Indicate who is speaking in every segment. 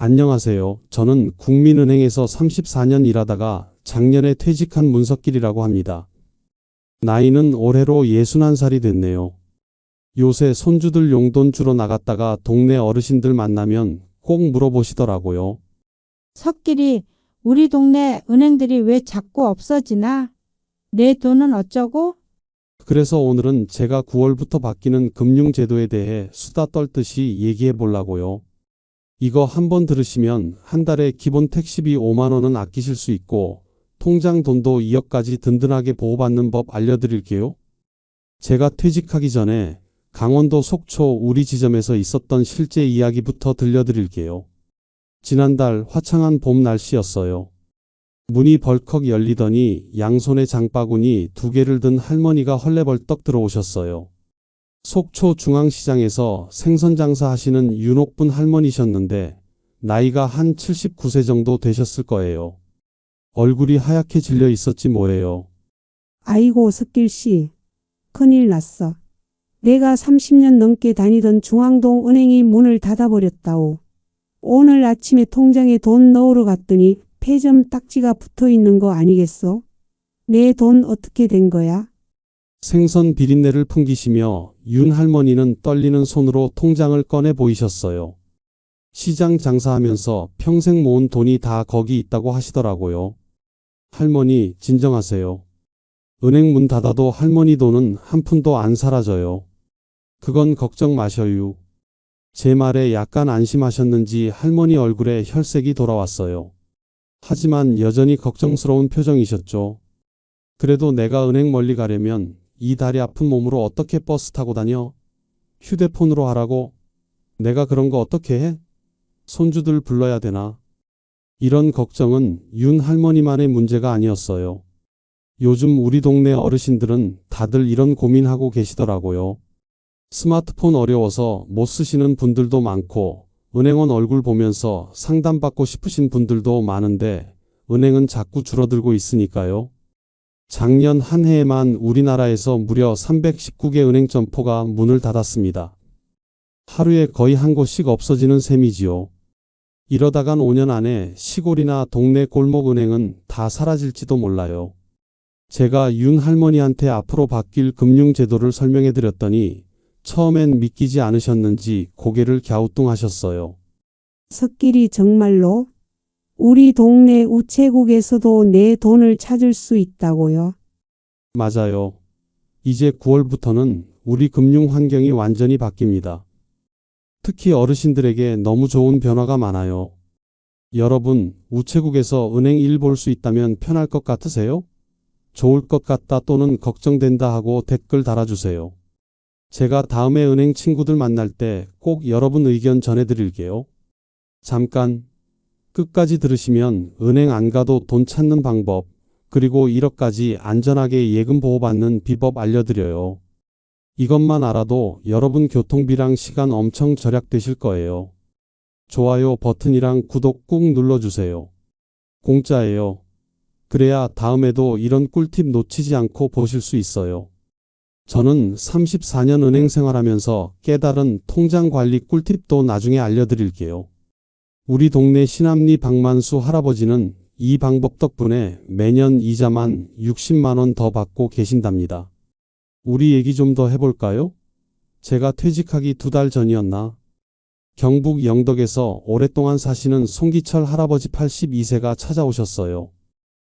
Speaker 1: 안녕하세요. 저는 국민은행에서 34년 일하다가 작년에 퇴직한 문석길이라고 합니다. 나이는 올해로 61살이 됐네요. 요새 손주들 용돈 주러 나갔다가 동네 어르신들 만나면 꼭 물어보시더라고요.
Speaker 2: 석길이, 우리 동네 은행들이 왜 자꾸 없어지나? 내 돈은 어쩌고?
Speaker 1: 그래서 오늘은 제가 9월부터 바뀌는 금융제도에 대해 수다 떨듯이 얘기해 보려고요. 이거 한번 들으시면 한 달에 기본 택시비 5만 원은 아끼실 수 있고 통장 돈도 2억까지 든든하게 보호받는 법 알려드릴게요. 제가 퇴직하기 전에 강원도 속초 우리 지점에서 있었던 실제 이야기부터 들려드릴게요. 지난달 화창한 봄 날씨였어요. 문이 벌컥 열리더니 양손에 장바구니 2개를 든 할머니가 헐레벌떡 들어오셨어요. 속초 중앙시장에서 생선 장사하시는 윤옥분 할머니셨는데 나이가 한 79세 정도 되셨을 거예요. 얼굴이 하얗게 질려 있었지 뭐예요.
Speaker 3: 아이고 석길씨, 큰일 났어. 내가 30년 넘게 다니던 중앙동 은행이 문을 닫아버렸다오. 오늘 아침에 통장에 돈 넣으러 갔더니 폐점 딱지가 붙어있는 거 아니겠어? 내 돈 어떻게 된 거야?
Speaker 1: 생선 비린내를 풍기시며 윤 할머니는 떨리는 손으로 통장을 꺼내 보이셨어요. 시장 장사하면서 평생 모은 돈이 다 거기 있다고 하시더라고요. 할머니, 진정하세요. 은행 문 닫아도 할머니 돈은 한 푼도 안 사라져요. 그건 걱정 마셔요. 제 말에 약간 안심하셨는지 할머니 얼굴에 혈색이 돌아왔어요. 하지만 여전히 걱정스러운 표정이셨죠. 그래도 내가 은행 멀리 가려면 이 다리 아픈 몸으로 어떻게 버스 타고 다녀? 휴대폰으로 하라고? 내가 그런 거 어떻게 해? 손주들 불러야 되나? 이런 걱정은 윤 할머니만의 문제가 아니었어요. 요즘 우리 동네 어르신들은 다들 이런 고민하고 계시더라고요. 스마트폰 어려워서 못 쓰시는 분들도 많고 은행원 얼굴 보면서 상담받고 싶으신 분들도 많은데 은행은 자꾸 줄어들고 있으니까요. 작년 한 해에만 우리나라에서 무려 319개 은행 점포가 문을 닫았습니다. 하루에 거의 한 곳씩 없어지는 셈이지요. 이러다간 5년 안에 시골이나 동네 골목 은행은 다 사라질지도 몰라요. 제가 윤 할머니한테 앞으로 바뀔 금융제도를 설명해 드렸더니 처음엔 믿기지 않으셨는지 고개를 갸우뚱하셨어요.
Speaker 3: 석길이 정말로? 우리 동네 우체국에서도 내 돈을 찾을 수 있다고요?
Speaker 1: 맞아요. 이제 9월부터는 우리 금융 환경이 완전히 바뀝니다. 특히 어르신들에게 너무 좋은 변화가 많아요. 여러분, 우체국에서 은행 일 볼 수 있다면 편할 것 같으세요? 좋을 것 같다 또는 걱정된다 하고 댓글 달아주세요. 제가 다음에 은행 친구들 만날 때 꼭 여러분 의견 전해드릴게요. 잠깐 끝까지 들으시면 은행 안 가도 돈 찾는 방법, 그리고 1억까지 안전하게 예금 보호받는 비법 알려드려요. 이것만 알아도 여러분 교통비랑 시간 엄청 절약되실 거예요. 좋아요 버튼이랑 구독 꾹 눌러주세요. 공짜예요. 그래야 다음에도 이런 꿀팁 놓치지 않고 보실 수 있어요. 저는 34년 은행 생활하면서 깨달은 통장 관리 꿀팁도 나중에 알려드릴게요. 우리 동네 신암리 박만수 할아버지는 이 방법 덕분에 매년 이자만 60만 원 더 받고 계신답니다. 우리 얘기 좀 더 해볼까요? 제가 퇴직하기 2달 전이었나? 경북 영덕에서 오랫동안 사시는 송기철 할아버지 82세가 찾아오셨어요.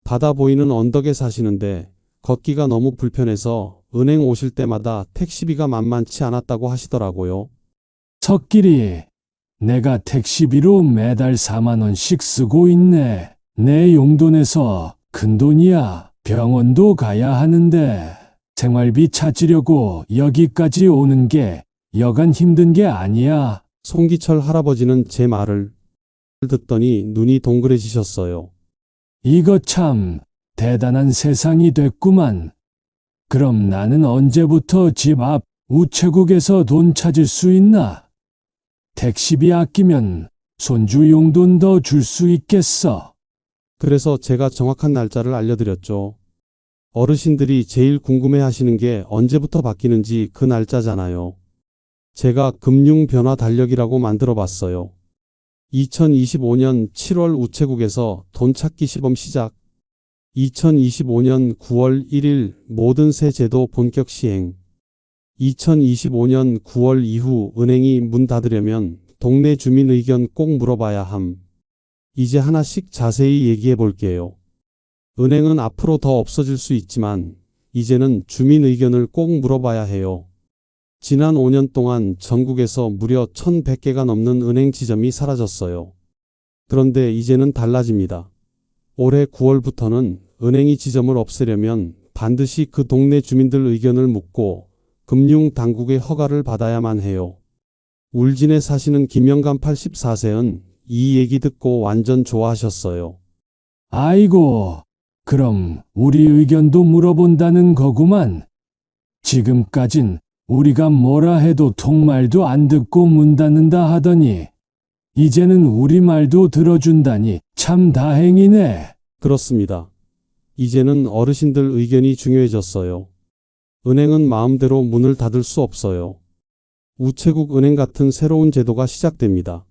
Speaker 1: 바다 보이는 언덕에 사시는데 걷기가 너무 불편해서 은행 오실 때마다 택시비가 만만치 않았다고 하시더라고요.
Speaker 4: 석길이, 내가 택시비로 매달 4만 원씩 쓰고 있네. 내 용돈에서 큰돈이야. 병원도 가야 하는데 생활비 찾으려고 여기까지 오는 게 여간 힘든 게 아니야.
Speaker 1: 송기철 할아버지는 제 말을 듣더니 눈이 동그래지셨어요.
Speaker 4: 이거 참 대단한 세상이 됐구만. 그럼 나는 언제부터 집 앞 우체국에서 돈 찾을 수 있나? 택시비 아끼면 손주 용돈 더 줄 수 있겠어.
Speaker 1: 그래서 제가 정확한 날짜를 알려드렸죠. 어르신들이 제일 궁금해 하시는 게 언제부터 바뀌는지 그 날짜잖아요. 제가 금융 변화 달력이라고 만들어 봤어요. 2025년 7월 우체국에서 돈 찾기 시범 시작. 2025년 9월 1일 모든 세 제도 본격 시행. 2025년 9월 이후 은행이 문 닫으려면 동네 주민 의견 꼭 물어봐야 함. 이제 하나씩 자세히 얘기해 볼게요. 은행은 앞으로 더 없어질 수 있지만 이제는 주민 의견을 꼭 물어봐야 해요. 지난 5년 동안 전국에서 무려 1,100개가 넘는 은행 지점이 사라졌어요. 그런데 이제는 달라집니다. 올해 9월부터는 은행이 지점을 없애려면 반드시 그 동네 주민들 의견을 묻고 금융당국의 허가를 받아야만 해요. 울진에 사시는 김영감 84세는 이 얘기 듣고 완전 좋아하셨어요.
Speaker 4: 아이고, 그럼 우리 의견도 물어본다는 거구만. 지금까진 우리가 뭐라 해도 통말도 안 듣고 문 닫는다 하더니 이제는 우리 말도 들어준다니 참 다행이네.
Speaker 1: 그렇습니다. 이제는 어르신들 의견이 중요해졌어요. 은행은 마음대로 문을 닫을 수 없어요. 우체국 은행 같은 새로운 제도가 시작됩니다.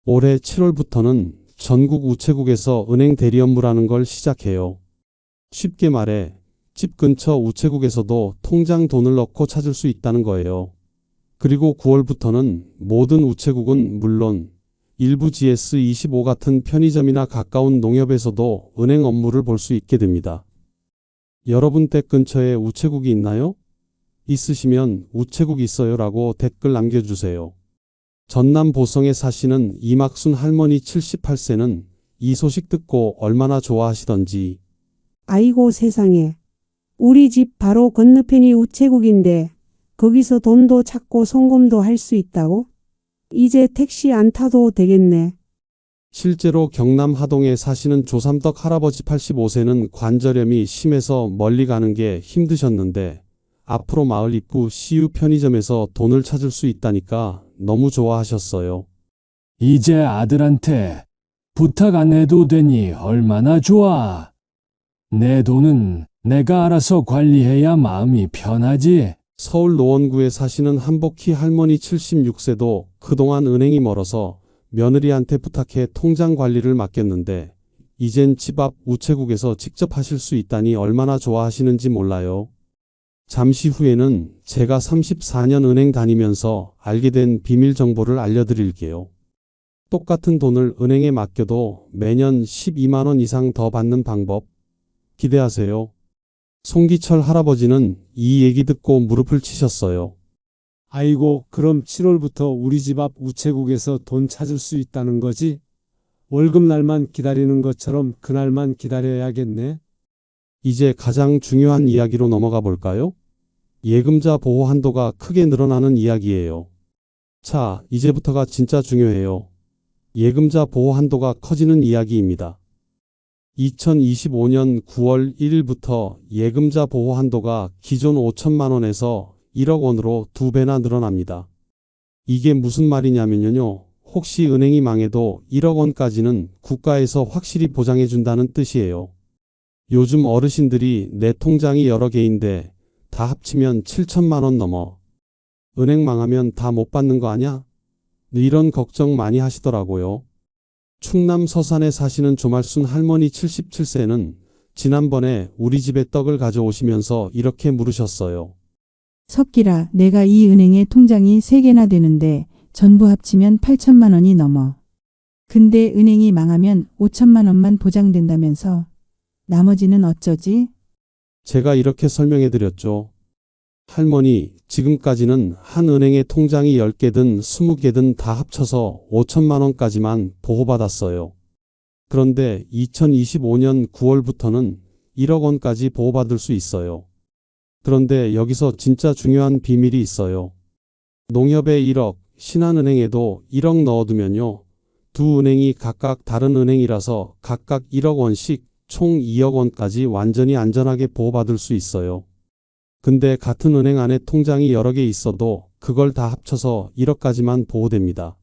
Speaker 1: 올해 7월부터는 전국 우체국에서 은행 대리 업무라는 걸 시작해요. 쉽게 말해 집 근처 우체국에서도 통장 돈을 넣고 찾을 수 있다는 거예요. 그리고 9월부터는 모든 우체국은 물론 일부 GS25 같은 편의점이나 가까운 농협에서도 은행 업무를 볼 수 있게 됩니다. 여러분 댁 근처에 우체국이 있나요? 있으시면 우체국 있어요라고 댓글 남겨주세요. 전남 보성에 사시는 이막순 할머니 78세는 이 소식 듣고 얼마나 좋아하시던지.
Speaker 3: 아이고 세상에. 우리 집 바로 건너편이 우체국인데 거기서 돈도 찾고 송금도 할 수 있다고? 이제 택시 안 타도 되겠네.
Speaker 1: 실제로 경남 하동에 사시는 조삼덕 할아버지 85세는 관절염이 심해서 멀리 가는 게 힘드셨는데 앞으로 마을 입구 CU 편의점에서 돈을 찾을 수 있다니까 너무 좋아하셨어요.
Speaker 4: 이제 아들한테 부탁 안 해도 되니 얼마나 좋아. 내 돈은 내가 알아서 관리해야 마음이 편하지.
Speaker 1: 서울 노원구에 사시는 한복희 할머니 76세도 그동안 은행이 멀어서 며느리한테 부탁해 통장 관리를 맡겼는데 이젠 집 앞 우체국에서 직접 하실 수 있다니 얼마나 좋아하시는지 몰라요. 잠시 후에는 제가 34년 은행 다니면서 알게 된 비밀 정보를 알려드릴게요. 똑같은 돈을 은행에 맡겨도 매년 12만 원 이상 더 받는 방법 기대하세요. 송기철 할아버지는 이 얘기 듣고 무릎을 치셨어요.
Speaker 5: 아이고, 그럼 7월부터 우리 집 앞 우체국에서 돈 찾을 수 있다는 거지? 월급날만 기다리는 것처럼 그날만 기다려야겠네.
Speaker 1: 이제 가장 중요한 이야기로 넘어가 볼까요? 예금자 보호 한도가 크게 늘어나는 이야기예요. 자, 이제부터가 진짜 중요해요. 예금자 보호 한도가 커지는 이야기입니다. 2025년 9월 1일부터 예금자 보호 한도가 기존 5천만 원에서 1억 원으로 2배나 늘어납니다. 이게 무슨 말이냐면요. 혹시 은행이 망해도 1억 원까지는 국가에서 확실히 보장해 준다는 뜻이에요. 요즘 어르신들이 내 통장이 여러 개인데 다 합치면 7천만 원 넘어. 은행 망하면 다 못 받는 거 아냐? 이런 걱정 많이 하시더라고요. 충남 서산에 사시는 조말순 할머니 77세는 지난번에 우리 집에 떡을 가져오시면서 이렇게 물으셨어요.
Speaker 6: 석기라, 내가 이 은행에 통장이 3개나 되는데 전부 합치면 8천만 원이 넘어. 근데 은행이 망하면 5천만 원만 보장된다면서. 나머지는 어쩌지?
Speaker 1: 제가 이렇게 설명해 드렸죠. 할머니, 지금까지는 한 은행에 통장이 10개든 20개든 다 합쳐서 5천만 원까지만 보호받았어요. 그런데 2025년 9월부터는 1억 원까지 보호받을 수 있어요. 그런데 여기서 진짜 중요한 비밀이 있어요. 농협에 1억, 신한은행에도 1억 넣어두면요. 두 은행이 각각 다른 은행이라서 각각 1억 원씩 총 2억 원까지 완전히 안전하게 보호받을 수 있어요. 근데 같은 은행 안에 통장이 여러 개 있어도 그걸 다 합쳐서 1억까지만 보호됩니다.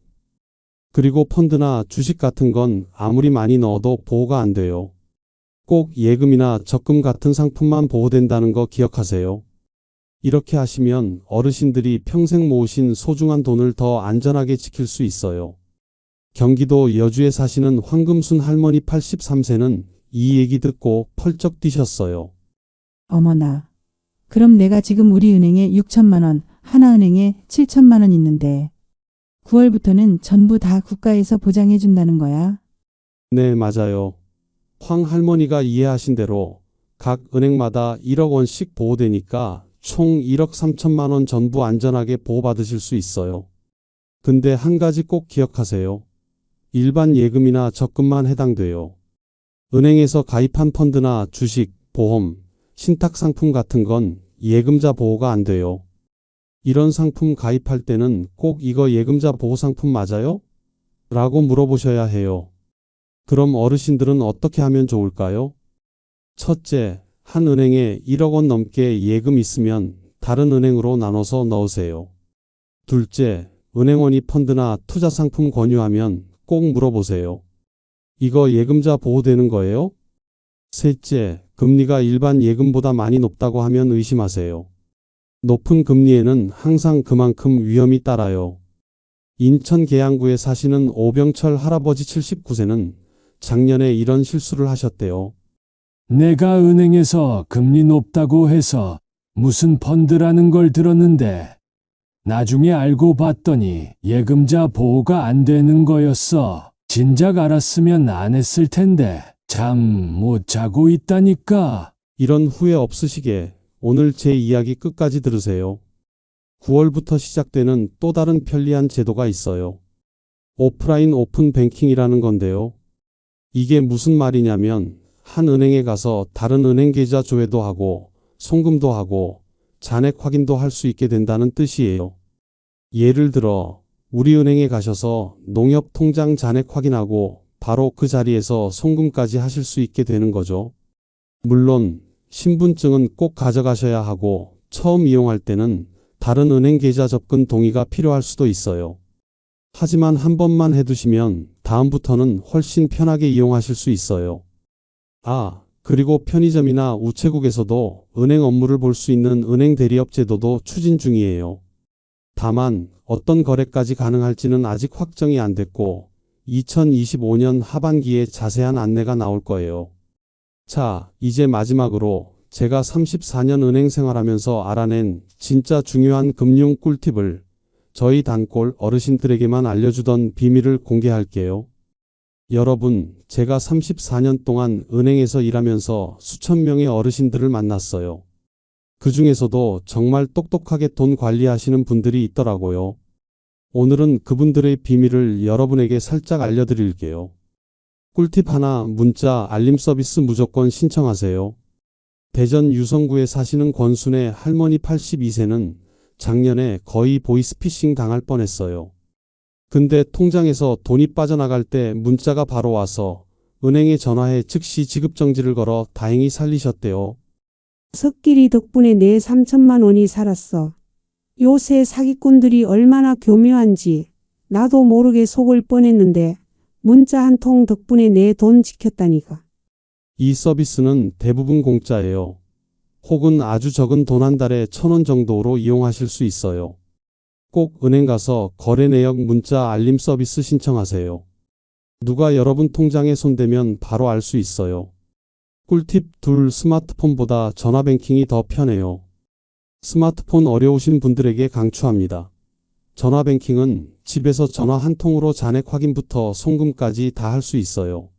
Speaker 1: 그리고 펀드나 주식 같은 건 아무리 많이 넣어도 보호가 안 돼요. 꼭 예금이나 적금 같은 상품만 보호된다는 거 기억하세요. 이렇게 하시면 어르신들이 평생 모으신 소중한 돈을 더 안전하게 지킬 수 있어요. 경기도 여주에 사시는 황금순 할머니 83세는 이 얘기 듣고 펄쩍 뛰셨어요.
Speaker 6: 어머나. 그럼 내가 지금 우리 은행에 6천만 원, 하나은행에 7천만 원 있는데 9월부터는 전부 다 국가에서 보장해 준다는 거야?
Speaker 1: 네, 맞아요. 황 할머니가 이해하신 대로 각 은행마다 1억 원씩 보호되니까 총 1억 3천만 원 전부 안전하게 보호받으실 수 있어요. 근데 한 가지 꼭 기억하세요. 일반 예금이나 적금만 해당돼요. 은행에서 가입한 펀드나 주식, 보험, 신탁 상품 같은 건 예금자 보호가 안 돼요. 이런 상품 가입할 때는 꼭 이거 예금자 보호 상품 맞아요? 라고 물어보셔야 해요. 그럼 어르신들은 어떻게 하면 좋을까요? 첫째, 한 은행에 1억 원 넘게 예금 있으면 다른 은행으로 나눠서 넣으세요. 둘째, 은행원이 펀드나 투자 상품 권유하면 꼭 물어보세요. 이거 예금자 보호되는 거예요? 셋째, 금리가 일반 예금보다 많이 높다고 하면 의심하세요. 높은 금리에는 항상 그만큼 위험이 따라요. 인천 계양구에 사시는 오병철 할아버지 79세는 작년에 이런 실수를 하셨대요.
Speaker 4: 내가 은행에서 금리 높다고 해서 무슨 펀드라는 걸 들었는데 나중에 알고 봤더니 예금자 보호가 안 되는 거였어. 진작 알았으면 안 했을 텐데 잠 못 자고 있다니까.
Speaker 1: 이런 후회 없으시게 오늘 제 이야기 끝까지 들으세요. 9월부터 시작되는 또 다른 편리한 제도가 있어요. 오프라인 오픈 뱅킹이라는 건데요. 이게 무슨 말이냐면 한 은행에 가서 다른 은행 계좌 조회도 하고 송금도 하고 잔액 확인도 할 수 있게 된다는 뜻이에요. 예를 들어 우리 은행에 가셔서 농협 통장 잔액 확인하고 바로 그 자리에서 송금까지 하실 수 있게 되는 거죠. 물론 신분증은 꼭 가져가셔야 하고 처음 이용할 때는 다른 은행 계좌 접근 동의가 필요할 수도 있어요. 하지만 한 번만 해두시면 다음부터는 훨씬 편하게 이용하실 수 있어요. 그리고 편의점이나 우체국에서도 은행 업무를 볼 수 있는 은행 대리업 제도도 추진 중이에요. 다만 어떤 거래까지 가능할지는 아직 확정이 안 됐고 2025년 하반기에 자세한 안내가 나올 거예요. 자, 이제 마지막으로 제가 34년 은행 생활하면서 알아낸 진짜 중요한 금융 꿀팁을 저희 단골 어르신들에게만 알려주던 비밀을 공개할게요. 여러분, 제가 34년 동안 은행에서 일하면서 수천 명의 어르신들을 만났어요. 그 중에서도 정말 똑똑하게 돈 관리하시는 분들이 있더라고요. 오늘은 그분들의 비밀을 여러분에게 살짝 알려드릴게요. 꿀팁 하나, 문자 알림 서비스 무조건 신청하세요. 대전 유성구에 사시는 권순의 할머니 82세는 작년에 거의 보이스피싱 당할 뻔했어요. 근데 통장에서 돈이 빠져나갈 때 문자가 바로 와서 은행에 전화해 즉시 지급정지를 걸어 다행히 살리셨대요.
Speaker 3: 석길이 덕분에 내 3천만 원이 살았어. 요새 사기꾼들이 얼마나 교묘한지 나도 모르게 속을 뻔했는데 문자 한 통 덕분에 내 돈 지켰다니까.
Speaker 1: 이 서비스는 대부분 공짜예요. 혹은 아주 적은 돈 한 달에 1,000원 정도로 이용하실 수 있어요. 꼭 은행 가서 거래 내역 문자 알림 서비스 신청하세요. 누가 여러분 통장에 손대면 바로 알 수 있어요. 꿀팁 2, 스마트폰보다 전화뱅킹이 더 편해요. 스마트폰 어려우신 분들에게 강추합니다. 전화뱅킹은 집에서 전화 한 통으로 잔액 확인부터 송금까지 다 할 수 있어요.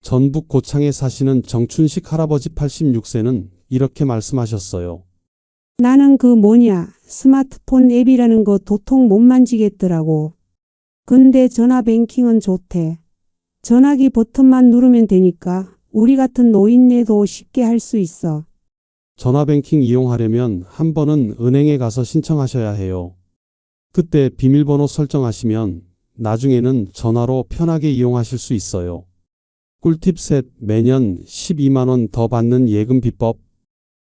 Speaker 1: 전북 고창에 사시는 정춘식 할아버지 86세는 이렇게 말씀하셨어요.
Speaker 3: 나는 스마트폰 앱이라는 거 도통 못 만지겠더라고. 근데 전화 뱅킹은 좋대. 전화기 버튼만 누르면 되니까 우리 같은 노인네도 쉽게 할 수 있어.
Speaker 1: 전화뱅킹 이용하려면 한 번은 은행에 가서 신청하셔야 해요. 그때 비밀번호 설정하시면 나중에는 전화로 편하게 이용하실 수 있어요. 꿀팁 셋, 매년 12만 원 더 받는 예금 비법.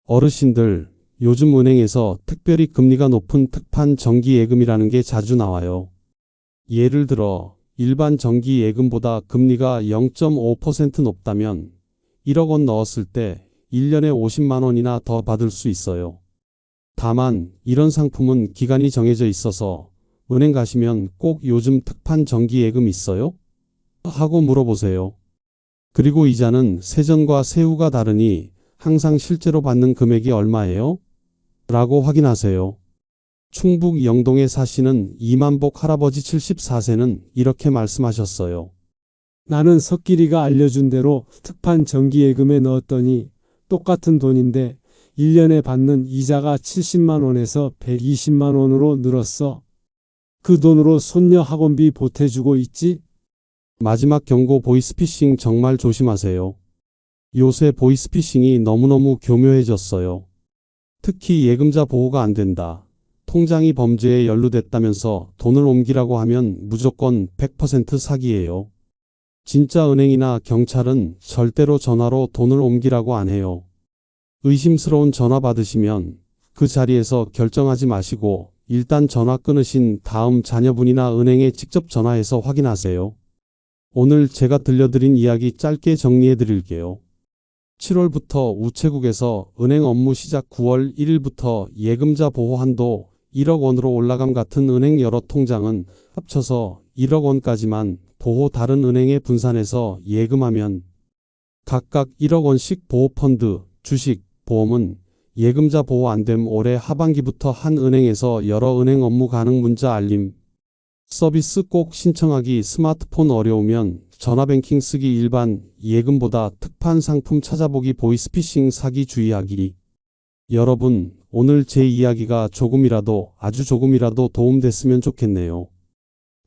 Speaker 1: 어르신들, 요즘 은행에서 특별히 금리가 높은 특판 정기 예금이라는 게 자주 나와요. 예를 들어 일반 정기 예금보다 금리가 0.5% 높다면 1억 원 넣었을 때 1년에 50만 원이나 더 받을 수 있어요. 다만 이런 상품은 기간이 정해져 있어서 은행 가시면 꼭 요즘 특판 정기예금 있어요? 하고 물어보세요. 그리고 이자는 세전과 세후가 다르니 항상 실제로 받는 금액이 얼마예요? 라고 확인하세요. 충북 영동에 사시는 이만복 할아버지 74세는 이렇게 말씀하셨어요.
Speaker 5: 나는 석길이가 알려준 대로 특판 정기예금에 넣었더니 똑같은 돈인데 1년에 받는 이자가 70만 원에서 120만 원으로 늘었어. 그 돈으로 손녀 학원비 보태주고 있지?
Speaker 1: 마지막 경고 보이스피싱 정말 조심하세요. 요새 보이스피싱이 너무너무 교묘해졌어요. 특히 예금자 보호가 안 된다. 통장이 범죄에 연루됐다면서 돈을 옮기라고 하면 무조건 100% 사기예요. 진짜 은행이나 경찰은 절대로 전화로 돈을 옮기라고 안 해요. 의심스러운 전화 받으시면 그 자리에서 결정하지 마시고 일단 전화 끊으신 다음 자녀분이나 은행에 직접 전화해서 확인하세요. 오늘 제가 들려드린 이야기 짧게 정리해 드릴게요. 7월부터 우체국에서 은행 업무 시작 9월 1일부터 예금자 보호 한도 1억 원으로 올라감 같은 은행 여러 통장은 합쳐서 1억 원까지만 보호 다른 은행에 분산해서 예금하면 각각 1억 원씩 보호펀드, 주식, 보험은 예금자 보호 안됨 올해 하반기부터 한 은행에서 여러 은행 업무 가능 문자 알림 서비스 꼭 신청하기 스마트폰 어려우면 전화뱅킹 쓰기 일반 예금보다 특판 상품 찾아보기 보이스피싱 사기 주의하기. 여러분, 오늘 제 이야기가 조금이라도 아주 조금이라도 도움됐으면 좋겠네요.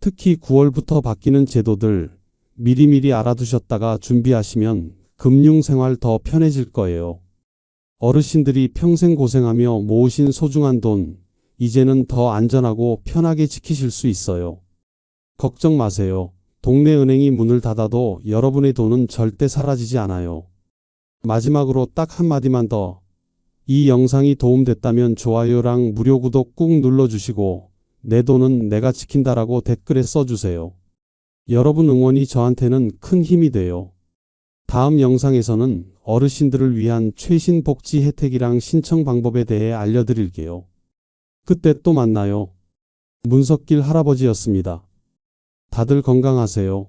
Speaker 1: 특히 9월부터 바뀌는 제도들 미리미리 알아두셨다가 준비하시면 금융생활 더 편해질 거예요. 어르신들이 평생 고생하며 모으신 소중한 돈, 이제는 더 안전하고 편하게 지키실 수 있어요. 걱정 마세요. 동네 은행이 문을 닫아도 여러분의 돈은 절대 사라지지 않아요. 마지막으로 딱 한마디만 더. 이 영상이 도움됐다면 좋아요랑 무료 구독 꾹 눌러주시고 내 돈은 내가 지킨다라고 댓글에 써주세요. 여러분 응원이 저한테는 큰 힘이 돼요. 다음 영상에서는 어르신들을 위한 최신 복지 혜택이랑 신청 방법에 대해 알려드릴게요. 그때 또 만나요. 문석길 할아버지였습니다. 다들 건강하세요.